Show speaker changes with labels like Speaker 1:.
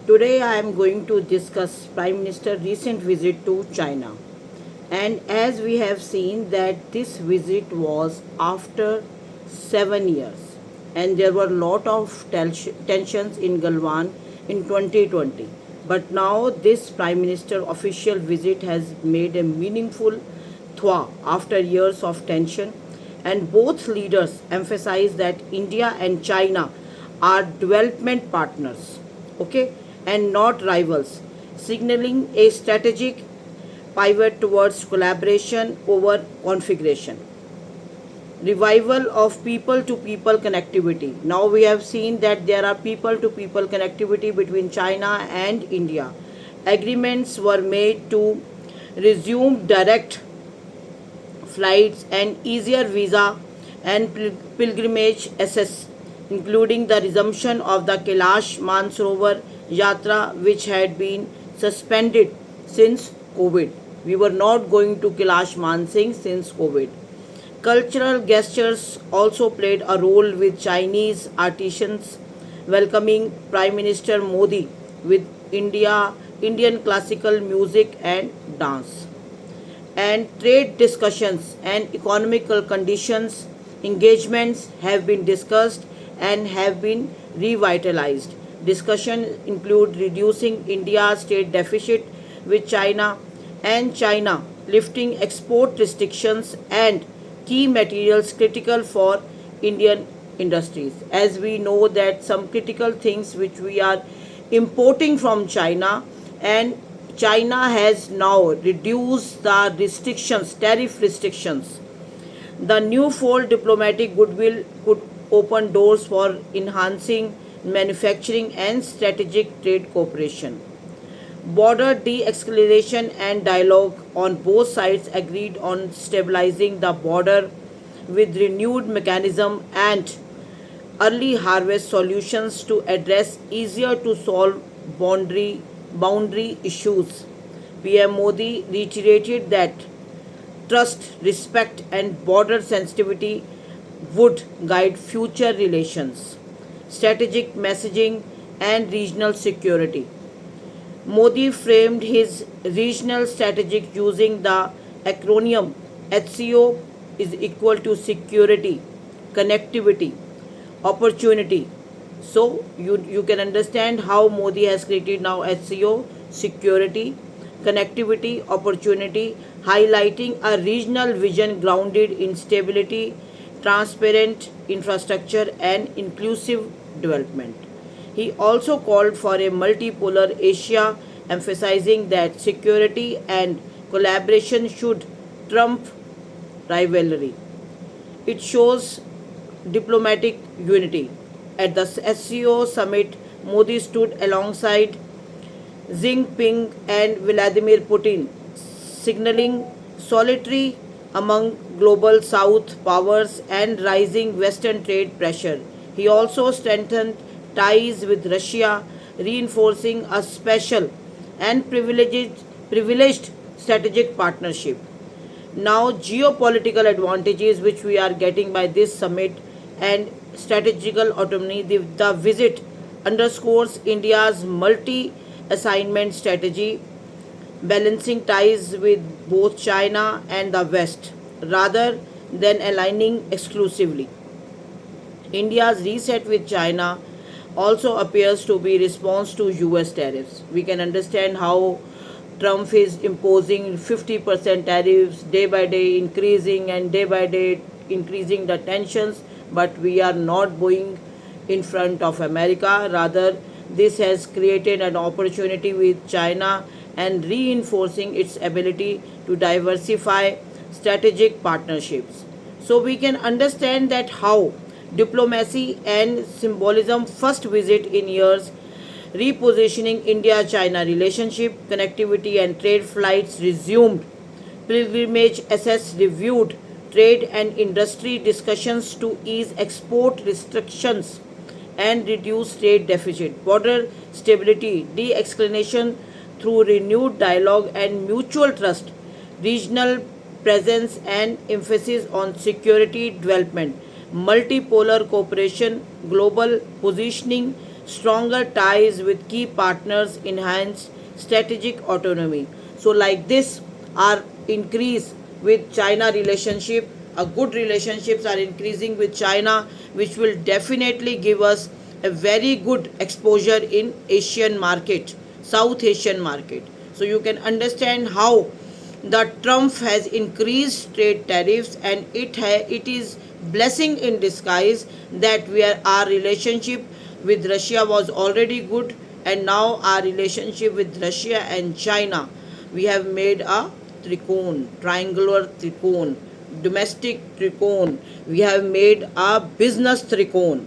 Speaker 1: Today I am going to discuss Prime Minister's recent visit to China. And as we have seen that this visit was after 7 years and there were a lot of tensions in Galwan in 2020. But now this Prime Minister official visit has made a meaningful thaw after years of tension, and both leaders emphasize that India and China are development partners, okay, and not rivals, signaling a strategic pivot towards collaboration over configuration. Revival of people to people connectivity. Now we have seen that there are people to people connectivity between China and India. Agreements were made to resume direct flights and easier visa and pilgrimage access, including the resumption of the Kailash Mansarovar Yatra, which had been suspended since COVID. We were not going to Kailash Mansingh since COVID. Cultural gestures also played a role, with Chinese artisans welcoming Prime Minister Modi with Indian classical music and dance. And trade discussions and economical conditions engagements have been discussed and have been revitalized. Discussions include reducing India's trade deficit with China and China lifting export restrictions and key materials critical for Indian industries. As we know that some critical things which we are importing from China, and China has now reduced the restrictions, tariff restrictions. The new fold diplomatic goodwill could open doors for enhancing manufacturing and strategic trade cooperation. Border de-escalation and dialogue on both sides agreed on stabilizing the border with renewed mechanism and early harvest solutions to address easier to solve boundary issues. PM Modi reiterated that trust, respect, and border sensitivity would guide future relations, strategic messaging, and regional security. Modi framed his regional strategy using the acronym SCO is equal to security, connectivity, opportunity. So you can understand how Modi has created now SCO, security, connectivity, opportunity, highlighting a regional vision grounded in stability, transparent infrastructure, and inclusive development. He also called for a multipolar Asia, emphasizing that security and collaboration should trump rivalry. It shows diplomatic unity. At the SCO summit, Modi stood alongside Xi Jinping and Vladimir Putin, signaling solidarity among global South powers and rising Western trade pressure. He also strengthened ties with Russia, reinforcing a special and privileged strategic partnership. Now, geopolitical advantages which we are getting by this summit and strategical autonomy, the visit underscores India's multi assignment strategy, balancing ties with both China and the West rather than aligning exclusively. India's reset with China also appears to be response to US tariffs. We can understand how Trump is imposing 50% tariffs day by day, increasing and day by day increasing the tensions, but we are not going in front of America. Rather, this has created an opportunity with China and reinforcing its ability to diversify strategic partnerships. So we can understand that how diplomacy and symbolism first visit in years, repositioning India-China relationship, connectivity and trade flights resumed, pilgrimage assess reviewed, trade and industry discussions to ease export restrictions and reduce trade deficit, border stability, de-escalation through renewed dialogue and mutual trust, regional presence and emphasis on security development, multipolar cooperation, global positioning, stronger ties with key partners enhance strategic autonomy. So like this, our increase with China relationship, a good relationships are increasing with China, which will definitely give us a very good exposure in Asian market, South Asian market. So you can understand how the Trump has increased trade tariffs, and it is blessing in disguise that our relationship with Russia was already good, and now our relationship with Russia and China, we have made a triangular tricone, domestic tricone. We have made a business tricone.